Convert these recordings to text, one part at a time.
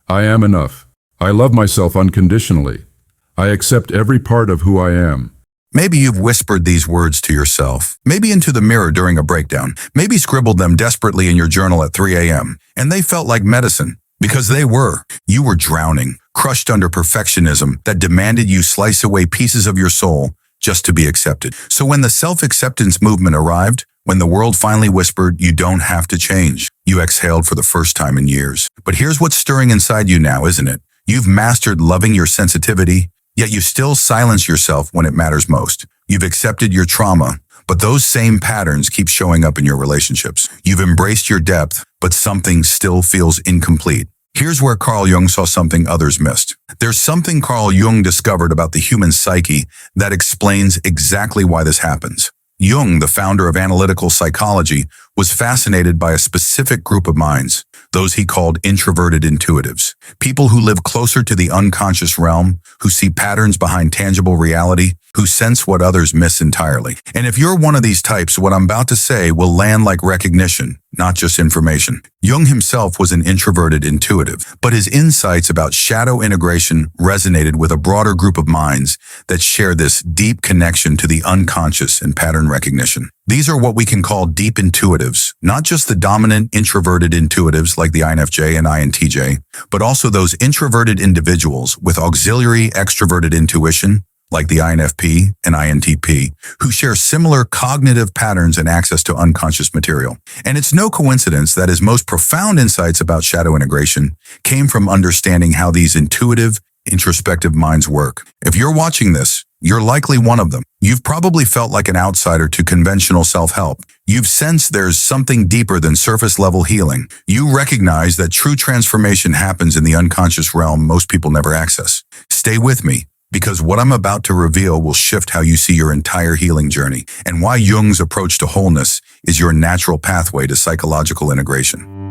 I am enough. I love myself unconditionally. I accept every part of who I am. Maybe you've whispered these words to yourself, maybe into the mirror during a breakdown, maybe scribbled them desperately in your journal at 3 a.m., and they felt like medicine, because they were. You were drowning, crushed under perfectionism that demanded you slice away pieces of your soul just to be accepted. So when the self-acceptance movement arrived, when the world finally whispered, you don't have to change, you exhaled for the first time in years. But here's what's stirring inside you now, isn't it? You've mastered loving your sensitivity, yet you still silence yourself when it matters most. You've accepted your trauma, but those same patterns keep showing up in your relationships. You've embraced your depth, but something still feels incomplete. Here's where Carl Jung saw something others missed. There's something Carl Jung discovered about the human psyche that explains exactly why this happens. Jung, the founder of analytical psychology, was fascinated by a specific group of minds, those he called introverted intuitives, people who live closer to the unconscious realm, who see patterns behind tangible reality, who sense what others miss entirely. And if you're one of these types, what I'm about to say will land like recognition, not just information. Jung himself was an introverted intuitive, but his insights about shadow integration resonated with a broader group of minds that share this deep connection to the unconscious and pattern recognition. These are what we can call deep intuitives, not just the dominant introverted intuitives like the INFJ and INTJ, but also those introverted individuals with auxiliary extroverted intuition, like the INFP and INTP, who share similar cognitive patterns and access to unconscious material. And it's no coincidence that his most profound insights about shadow integration came from understanding how these intuitive, introspective minds work. If you're watching this, you're likely one of them. You've probably felt like an outsider to conventional self-help. You've sensed there's something deeper than surface-level healing. You recognize that true transformation happens in the unconscious realm most people never access. Stay with me, because what I'm about to reveal will shift how you see your entire healing journey and why Jung's approach to wholeness is your natural pathway to psychological integration.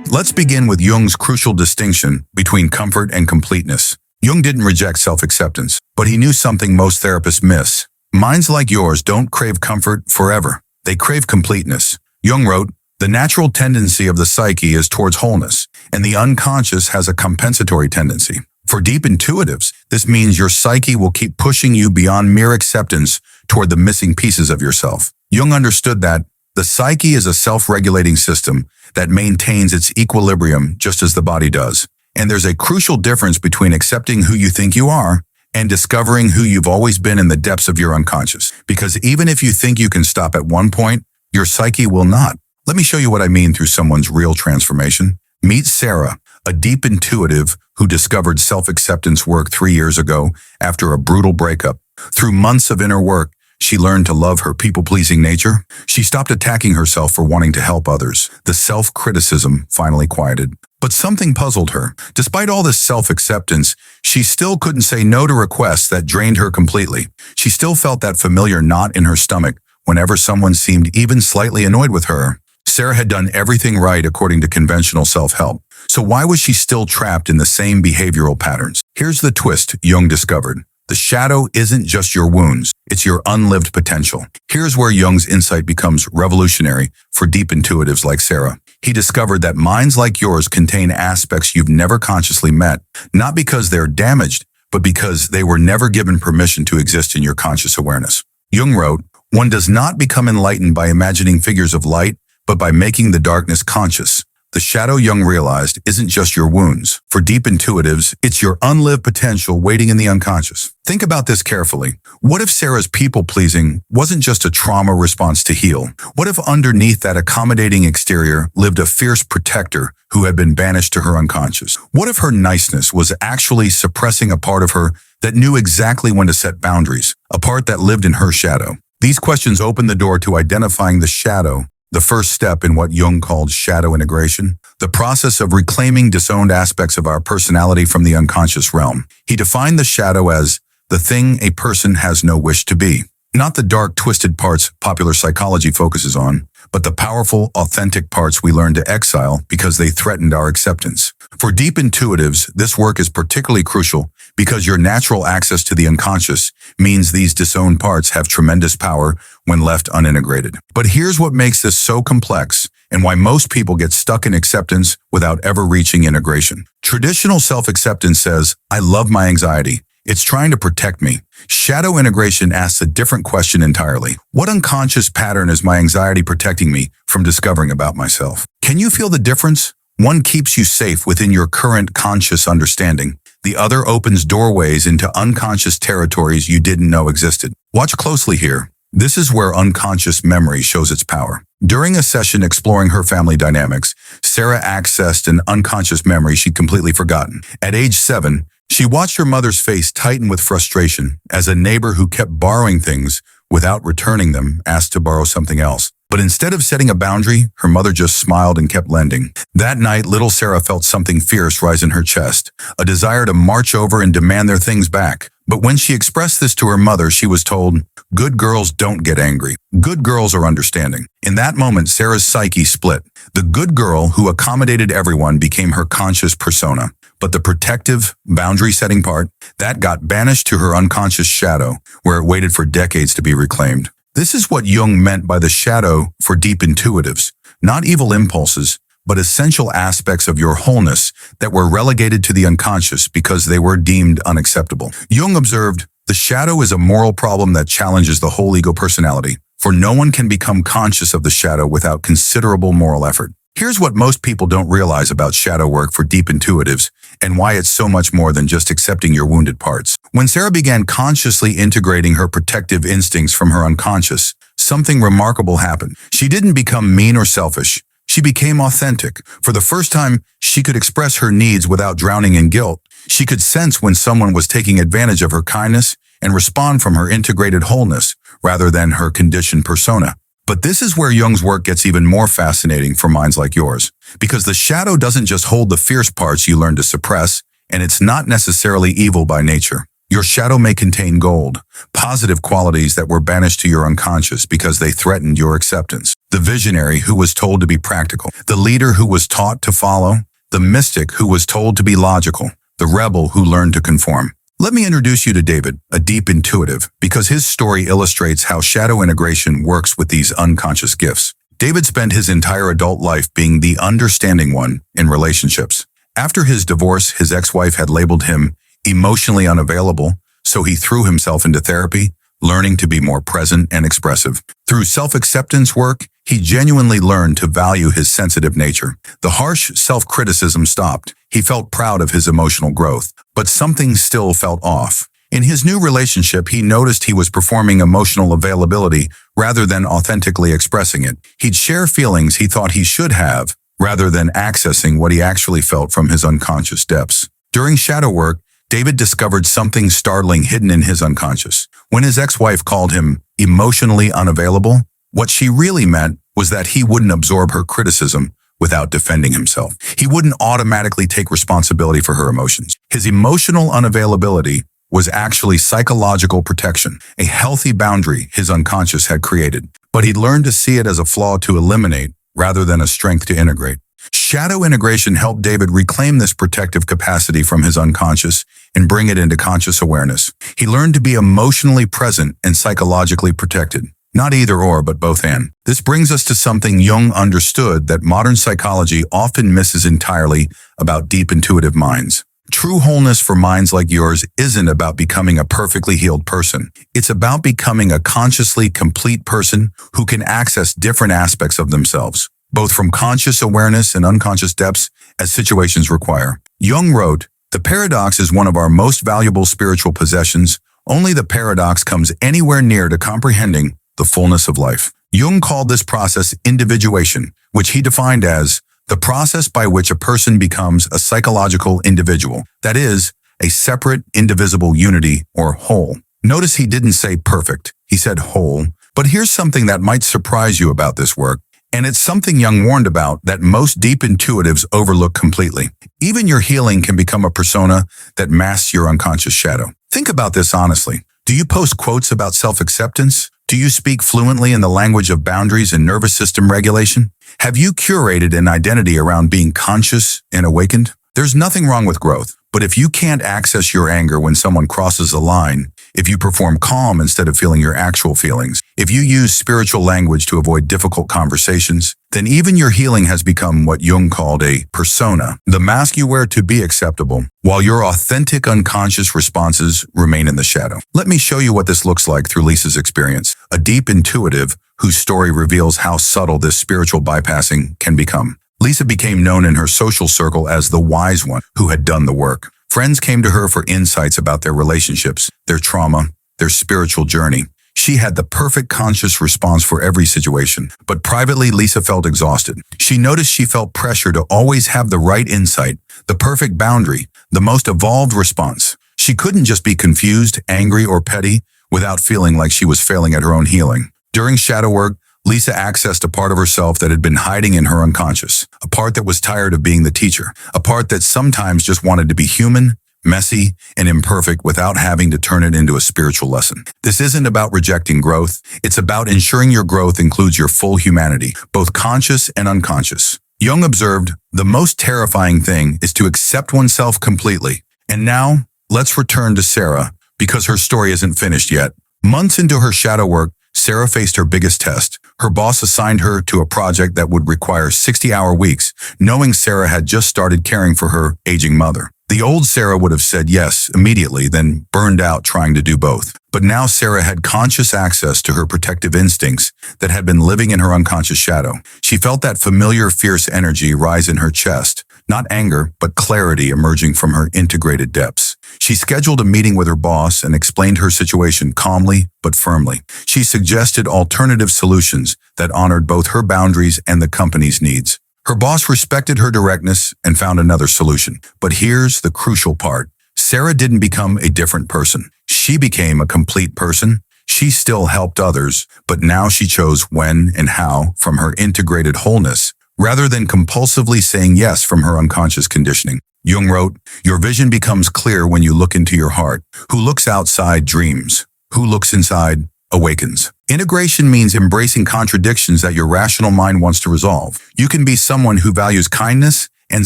Let's begin with Jung's crucial distinction between comfort and completeness. Jung didn't reject self-acceptance, but he knew something most therapists miss. Minds like yours don't crave comfort forever. They crave completeness. Jung wrote, "The natural tendency of the psyche is towards wholeness, and the unconscious has a compensatory tendency." For deep intuitives, this means your psyche will keep pushing you beyond mere acceptance toward the missing pieces of yourself. Jung understood that the psyche is a self-regulating system that maintains its equilibrium just as the body does. And there's a crucial difference between accepting who you think you are and discovering who you've always been in the depths of your unconscious. Because even if you think you can stop at one point, your psyche will not. Let me show you what I mean through someone's real transformation. Meet Sarah, a deep intuitive who discovered self-acceptance work 3 years ago after a brutal breakup. Through months of inner work, she learned to love her people-pleasing nature. She stopped attacking herself for wanting to help others. The self-criticism finally quieted. But something puzzled her. Despite all this self-acceptance, she still couldn't say no to requests that drained her completely. She still felt that familiar knot in her stomach whenever someone seemed even slightly annoyed with her. Sarah had done everything right according to conventional self-help. So why was she still trapped in the same behavioral patterns? Here's the twist Jung discovered. The shadow isn't just your wounds, it's your unlived potential. Here's where Jung's insight becomes revolutionary for deep intuitives like Sarah. He discovered that minds like yours contain aspects you've never consciously met, not because they're damaged, but because they were never given permission to exist in your conscious awareness. Jung wrote, "One does not become enlightened by imagining figures of light, but by making the darkness conscious." The shadow Jung realized isn't just your wounds. For deep intuitives, it's your unlived potential waiting in the unconscious. Think about this carefully. What if Sarah's people-pleasing wasn't just a trauma response to heal? What if underneath that accommodating exterior lived a fierce protector who had been banished to her unconscious? What if her niceness was actually suppressing a part of her that knew exactly when to set boundaries, a part that lived in her shadow? These questions open the door to identifying the shadow, the first step in what Jung called shadow integration, the process of reclaiming disowned aspects of our personality from the unconscious realm. He defined the shadow as the thing a person has no wish to be. Not the dark, twisted parts popular psychology focuses on, but the powerful, authentic parts we learn to exile because they threatened our acceptance. For deep intuitives, this work is particularly crucial because your natural access to the unconscious means these disowned parts have tremendous power when left unintegrated. But here's what makes this so complex and why most people get stuck in acceptance without ever reaching integration. Traditional self-acceptance says, I love my anxiety. It's trying to protect me. Shadow integration asks a different question entirely. What unconscious pattern is my anxiety protecting me from discovering about myself? Can you feel the difference? One keeps you safe within your current conscious understanding. The other opens doorways into unconscious territories you didn't know existed. Watch closely here. This is where unconscious memory shows its power. During a session exploring her family dynamics, Sarah accessed an unconscious memory she'd completely forgotten. At age 7, she watched her mother's face tighten with frustration as a neighbor who kept borrowing things without returning them asked to borrow something else. But instead of setting a boundary, her mother just smiled and kept lending. That night, little Sarah felt something fierce rise in her chest, a desire to march over and demand their things back. But when she expressed this to her mother, she was told, good girls don't get angry. Good girls are understanding. In that moment, Sarah's psyche split. The good girl who accommodated everyone became her conscious persona. But the protective, boundary-setting part, that got banished to her unconscious shadow, where it waited for decades to be reclaimed. This is what Jung meant by the shadow for deep intuitives, not evil impulses, but essential aspects of your wholeness that were relegated to the unconscious because they were deemed unacceptable. Jung observed, the shadow is a moral problem that challenges the whole ego personality, for no one can become conscious of the shadow without considerable moral effort. Here's what most people don't realize about shadow work for deep intuitives and why it's so much more than just accepting your wounded parts. When Sarah began consciously integrating her protective instincts from her unconscious, something remarkable happened. She didn't become mean or selfish. She became authentic. For the first time, she could express her needs without drowning in guilt. She could sense when someone was taking advantage of her kindness and respond from her integrated wholeness rather than her conditioned persona. But this is where Jung's work gets even more fascinating for minds like yours, because the shadow doesn't just hold the fierce parts you learn to suppress, and it's not necessarily evil by nature. Your shadow may contain gold, positive qualities that were banished to your unconscious because they threatened your acceptance. The visionary who was told to be practical, the leader who was taught to follow, the mystic who was told to be logical, the rebel who learned to conform. Let me introduce you to David, a deep intuitive, because his story illustrates how shadow integration works with these unconscious gifts. David spent his entire adult life being the understanding one in relationships. After his divorce, his ex-wife had labeled him emotionally unavailable, so he threw himself into therapy, learning to be more present and expressive. Through self-acceptance work, he genuinely learned to value his sensitive nature. The harsh self-criticism stopped. He felt proud of his emotional growth, but something still felt off. In his new relationship, he noticed he was performing emotional availability rather than authentically expressing it. He'd share feelings he thought he should have, rather than accessing what he actually felt from his unconscious depths. During shadow work, David discovered something startling hidden in his unconscious. When his ex-wife called him emotionally unavailable, what she really meant was that he wouldn't absorb her criticism without defending himself. He wouldn't automatically take responsibility for her emotions. His emotional unavailability was actually psychological protection, a healthy boundary his unconscious had created. But he'd learned to see it as a flaw to eliminate rather than a strength to integrate. Shadow integration helped David reclaim this protective capacity from his unconscious and bring it into conscious awareness. He learned to be emotionally present and psychologically protected. Not either or, but both and. This brings us to something Jung understood that modern psychology often misses entirely about deep intuitive minds. True wholeness for minds like yours isn't about becoming a perfectly healed person. It's about becoming a consciously complete person who can access different aspects of themselves, both from conscious awareness and unconscious depths as situations require. Jung wrote, "The paradox is one of our most valuable spiritual possessions. Only the paradox comes anywhere near to comprehending the fullness of life." Jung called this process individuation, which he defined as the process by which a person becomes a psychological individual, that is, a separate, indivisible unity or whole. Notice he didn't say perfect, he said whole. But here's something that might surprise you about this work, and it's something Jung warned about that most deep intuitives overlook completely. Even your healing can become a persona that masks your unconscious shadow. Think about this honestly. Do you post quotes about self-acceptance? Do you speak fluently in the language of boundaries and nervous system regulation? Have you curated an identity around being conscious and awakened? There's nothing wrong with growth, but if you can't access your anger when someone crosses a line, if you perform calm instead of feeling your actual feelings, If you use spiritual language to avoid difficult conversations, then even your healing has become what Jung called a persona, the mask you wear to be acceptable, while your authentic unconscious responses remain in the shadow. Let me show you what this looks like through Lisa's experience, a deep intuitive whose story reveals how subtle this spiritual bypassing can become. Lisa became known in her social circle as the wise one who had done the work. Friends came to her for insights about their relationships, their trauma, their spiritual journey. She had the perfect conscious response for every situation, but privately Lisa felt exhausted. She noticed she felt pressure to always have the right insight, the perfect boundary, the most evolved response. She couldn't just be confused, angry, or petty without feeling like she was failing at her own healing. During shadow work, Lisa accessed a part of herself that had been hiding in her unconscious, a part that was tired of being the teacher, a part that sometimes just wanted to be human, messy, and imperfect without having to turn it into a spiritual lesson. This isn't about rejecting growth. It's about ensuring your growth includes your full humanity, both conscious and unconscious. Jung observed, the most terrifying thing is to accept oneself completely. And now, let's return to Sarah, because her story isn't finished yet. Months into her shadow work, Sarah faced her biggest test. Her boss assigned her to a project that would require 60-hour weeks, knowing Sarah had just started caring for her aging mother. The old Sarah would have said yes immediately, then burned out trying to do both. But now Sarah had conscious access to her protective instincts that had been living in her unconscious shadow. She felt that familiar fierce energy rise in her chest, not anger, but clarity emerging from her integrated depths. She scheduled a meeting with her boss and explained her situation calmly but firmly. She suggested alternative solutions that honored both her boundaries and the company's needs. Her boss respected her directness and found another solution. But here's the crucial part. Sarah didn't become a different person. She became a complete person. She still helped others, but now she chose when and how from her integrated wholeness, rather than compulsively saying yes from her unconscious conditioning. Jung wrote, "Your vision becomes clear when you look into your heart. Who looks outside dreams. Who looks inside awakens." Integration means embracing contradictions that your rational mind wants to resolve. You can be someone who values kindness and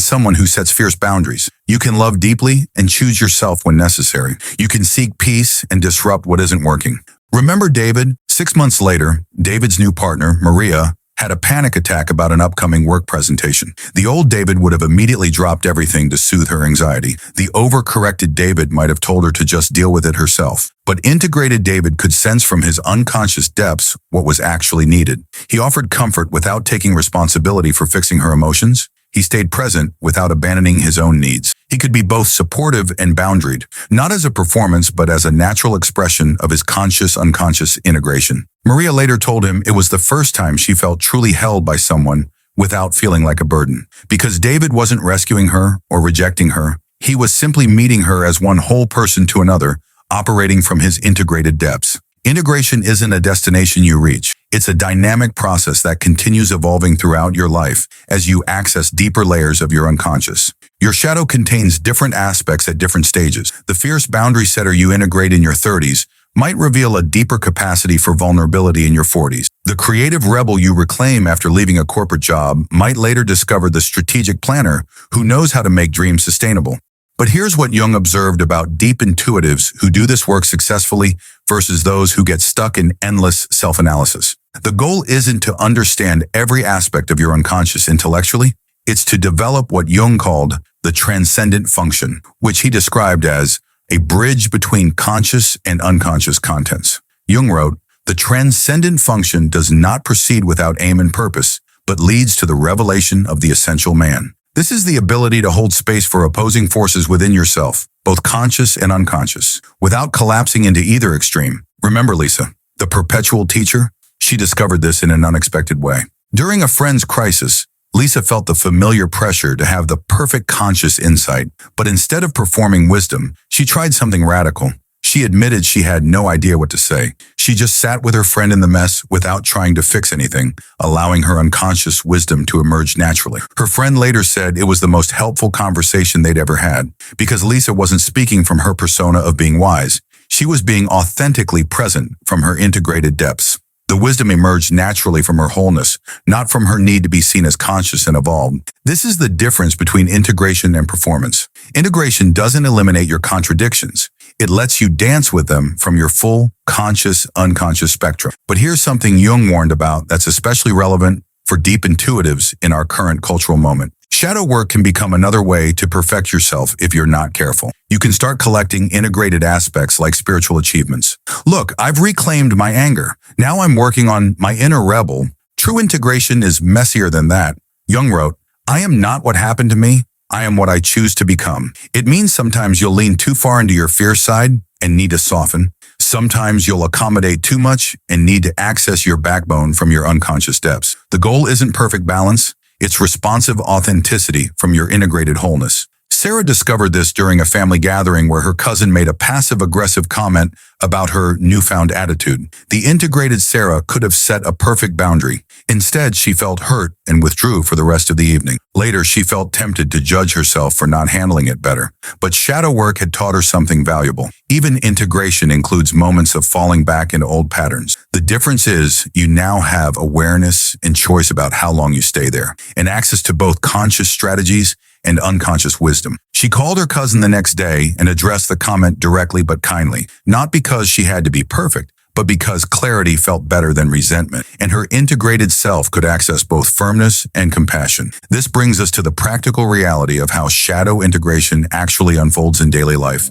someone who sets fierce boundaries. You can love deeply and choose yourself when necessary. You can seek peace and disrupt what isn't working. Remember David? 6 months later, David's new partner, Maria, had a panic attack about an upcoming work presentation. The old David would have immediately dropped everything to soothe her anxiety. The overcorrected David might have told her to just deal with it herself. But integrated David could sense from his unconscious depths what was actually needed. He offered comfort without taking responsibility for fixing her emotions. He stayed present without abandoning his own needs. He could be both supportive and boundaried, not as a performance but as a natural expression of his conscious-unconscious integration. Maria later told him it was the first time she felt truly held by someone without feeling like a burden. Because David wasn't rescuing her or rejecting her, he was simply meeting her as one whole person to another, operating from his integrated depths. Integration isn't a destination you reach. It's a dynamic process that continues evolving throughout your life as you access deeper layers of your unconscious. Your shadow contains different aspects at different stages. The fierce boundary setter you integrate in your 30s might reveal a deeper capacity for vulnerability in your 40s. The creative rebel you reclaim after leaving a corporate job might later discover the strategic planner who knows how to make dreams sustainable. But here's what Jung observed about deep intuitives who do this work successfully versus those who get stuck in endless self-analysis. The goal isn't to understand every aspect of your unconscious intellectually. It's to develop what Jung called the transcendent function, which he described as a bridge between conscious and unconscious contents. Jung wrote, "The transcendent function does not proceed without aim and purpose, but leads to the revelation of the essential man." This is the ability to hold space for opposing forces within yourself, both conscious and unconscious, without collapsing into either extreme. Remember Lisa, the perpetual teacher? She discovered this in an unexpected way. During a friend's crisis, Lisa felt the familiar pressure to have the perfect conscious insight, but instead of performing wisdom, she tried something radical. She admitted she had no idea what to say. She just sat with her friend in the mess without trying to fix anything, allowing her unconscious wisdom to emerge naturally. Her friend later said it was the most helpful conversation they'd ever had, because Lisa wasn't speaking from her persona of being wise. She was being authentically present from her integrated depths. The wisdom emerged naturally from her wholeness, not from her need to be seen as conscious and evolved. This is the difference between integration and performance. Integration doesn't eliminate your contradictions. It lets you dance with them from your full, conscious, unconscious spectrum. But here's something Jung warned about that's especially relevant for deep intuitives in our current cultural moment. Shadow work can become another way to perfect yourself if you're not careful. You can start collecting integrated aspects like spiritual achievements. Look, I've reclaimed my anger. Now I'm working on my inner rebel. True integration is messier than that. Jung wrote, I am not what happened to me. I am what I choose to become. It means sometimes you'll lean too far into your fierce side and need to soften. Sometimes you'll accommodate too much and need to access your backbone from your unconscious depths. The goal isn't perfect balance. It's responsive authenticity from your integrated wholeness. Sarah discovered this during a family gathering where her cousin made a passive-aggressive comment about her newfound attitude. The integrated Sarah could have set a perfect boundary. Instead, she felt hurt and withdrew for the rest of the evening. Later, she felt tempted to judge herself for not handling it better. But shadow work had taught her something valuable. Even integration includes moments of falling back into old patterns. The difference is you now have awareness and choice about how long you stay there, and access to both conscious strategies and unconscious wisdom. She called her cousin the next day and addressed the comment directly but kindly, not because she had to be perfect, but because clarity felt better than resentment, and her integrated self could access both firmness and compassion. This brings us to the practical reality of how shadow integration actually unfolds in daily life.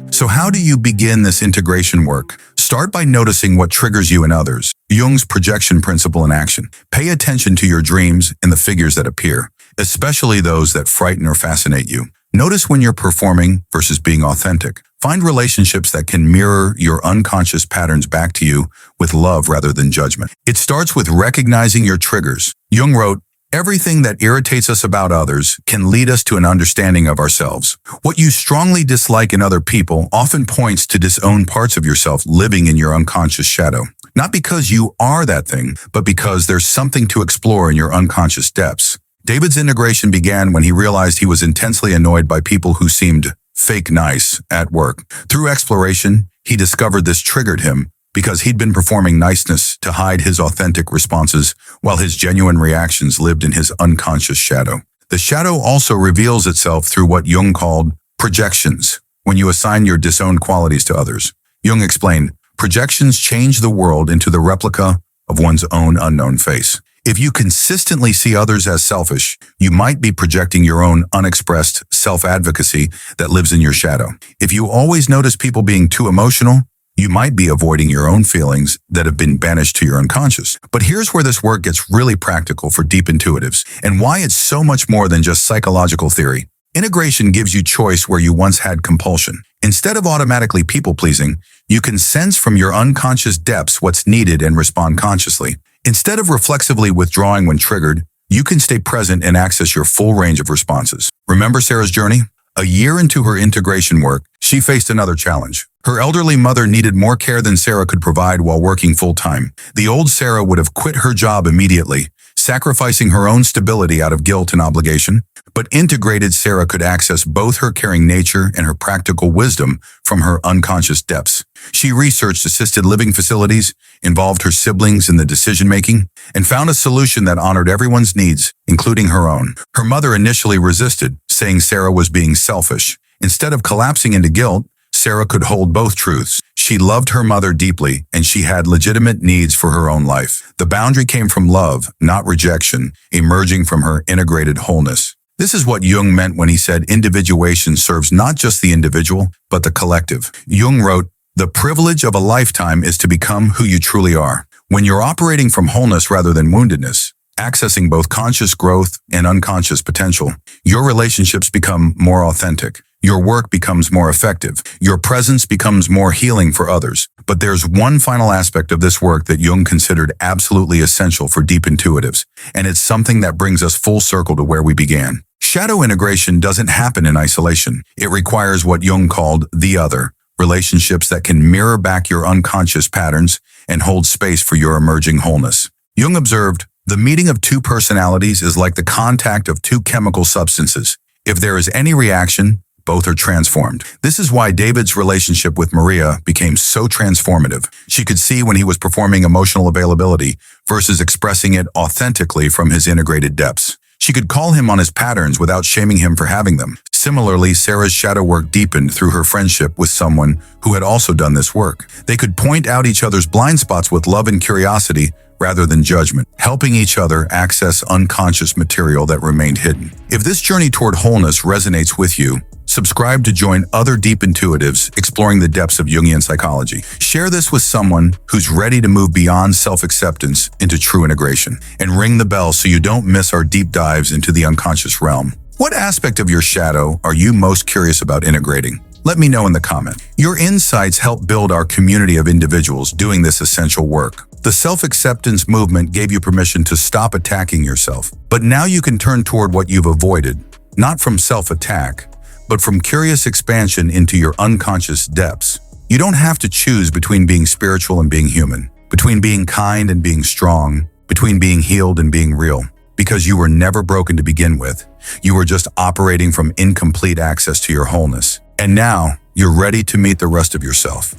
So how do you begin this integration work? Start by noticing what triggers you and others. Jung's projection principle in action. Pay attention to your dreams and the figures that appear, especially those that frighten or fascinate you. Notice when you're performing versus being authentic. Find relationships that can mirror your unconscious patterns back to you with love rather than judgment. It starts with recognizing your triggers. Jung wrote, everything that irritates us about others can lead us to an understanding of ourselves. What you strongly dislike in other people often points to disowned parts of yourself living in your unconscious shadow. Not because you are that thing, but because there's something to explore in your unconscious depths. David's integration began when he realized he was intensely annoyed by people who seemed fake nice at work. Through exploration, he discovered this triggered him because he'd been performing niceness to hide his authentic responses while his genuine reactions lived in his unconscious shadow. The shadow also reveals itself through what Jung called projections, when you assign your disowned qualities to others. Jung explained, projections change the world into the replica of one's own unknown face. If you consistently see others as selfish, you might be projecting your own unexpressed self-advocacy that lives in your shadow. If you always notice people being too emotional, you might be avoiding your own feelings that have been banished to your unconscious. But here's where this work gets really practical for deep intuitives, and why it's so much more than just psychological theory. Integration gives you choice where you once had compulsion. Instead of automatically people-pleasing, you can sense from your unconscious depths what's needed and respond consciously. Instead of reflexively withdrawing when triggered, you can stay present and access your full range of responses. Remember Sarah's journey? A year into her integration work, she faced another challenge. Her elderly mother needed more care than Sarah could provide while working full-time. The old Sarah would have quit her job immediately, sacrificing her own stability out of guilt and obligation. But integrated Sarah could access both her caring nature and her practical wisdom from her unconscious depths. She researched assisted living facilities, involved her siblings in the decision-making, and found a solution that honored everyone's needs, including her own. Her mother initially resisted, saying Sarah was being selfish. Instead of collapsing into guilt, Sarah could hold both truths. She loved her mother deeply, and she had legitimate needs for her own life. The boundary came from love, not rejection, emerging from her integrated wholeness. This is what Jung meant when he said individuation serves not just the individual, but the collective. Jung wrote, the privilege of a lifetime is to become who you truly are. When you're operating from wholeness rather than woundedness, accessing both conscious growth and unconscious potential, your relationships become more authentic. Your work becomes more effective. Your presence becomes more healing for others. But there's one final aspect of this work that Jung considered absolutely essential for deep intuitives, and it's something that brings us full circle to where we began. Shadow integration doesn't happen in isolation. It requires what Jung called the other, relationships that can mirror back your unconscious patterns and hold space for your emerging wholeness. Jung observed, the meeting of two personalities is like the contact of two chemical substances. If there is any reaction, both are transformed. This is why David's relationship with Maria became so transformative. She could see when he was performing emotional availability versus expressing it authentically from his integrated depths. She could call him on his patterns without shaming him for having them. Similarly, Sarah's shadow work deepened through her friendship with someone who had also done this work. They could point out each other's blind spots with love and curiosity rather than judgment, helping each other access unconscious material that remained hidden. If this journey toward wholeness resonates with you, subscribe to join other deep intuitives exploring the depths of Jungian psychology. Share this with someone who's ready to move beyond self-acceptance into true integration. And ring the bell so you don't miss our deep dives into the unconscious realm. What aspect of your shadow are you most curious about integrating? Let me know in the comment. Your insights help build our community of individuals doing this essential work. The self-acceptance movement gave you permission to stop attacking yourself. But now you can turn toward what you've avoided, not from self-attack, but from curious expansion into your unconscious depths. You don't have to choose between being spiritual and being human, between being kind and being strong, between being healed and being real. Because you were never broken to begin with. You were just operating from incomplete access to your wholeness. And now, you're ready to meet the rest of yourself.